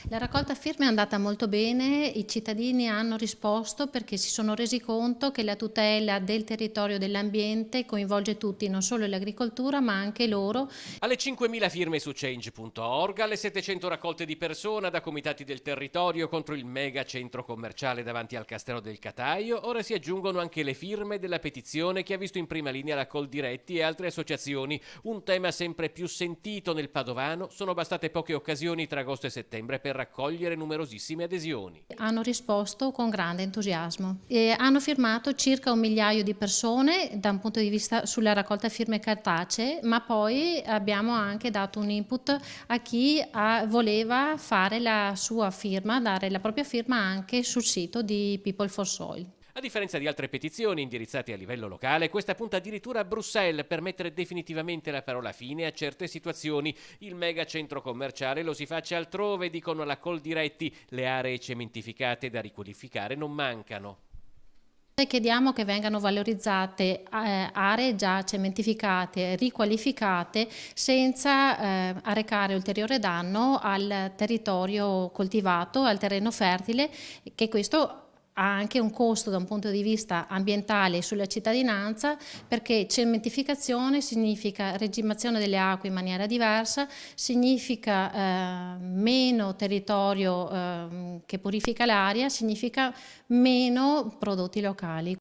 La raccolta firme è andata molto bene, i cittadini hanno risposto perché si sono resi conto che la tutela del territorio e dell'ambiente coinvolge tutti, non solo l'agricoltura ma anche loro. Alle 5.000 firme su Change.org, alle 700 raccolte di persona da comitati del territorio contro il mega centro commerciale davanti al Castello del Cataio, ora si aggiungono anche le firme della petizione che ha visto in prima linea la Coldiretti e altre associazioni. Un tema sempre più sentito nel Padovano, sono bastate poche occasioni tra agosto e settembre per raccogliere numerosissime adesioni. Hanno risposto con grande entusiasmo e hanno firmato circa 1 migliaio di persone da un punto di vista sulla raccolta firme cartacee, ma poi abbiamo anche dato un input a chi voleva fare la sua firma, dare la propria firma anche sul sito di People for Soil. A differenza di altre petizioni indirizzate a livello locale, questa punta addirittura a Bruxelles per mettere definitivamente la parola fine a certe situazioni. Il mega centro commerciale lo si faccia altrove, dicono alla Coldiretti. Le aree cementificate da riqualificare non mancano. Chiediamo che vengano valorizzate aree già cementificate, riqualificate, senza arrecare ulteriore danno al territorio coltivato, al terreno fertile, che questo ha anche un costo da un punto di vista ambientale sulla cittadinanza, perché cementificazione significa regimazione delle acque in maniera diversa, significa meno territorio che purifica l'aria, significa meno prodotti locali.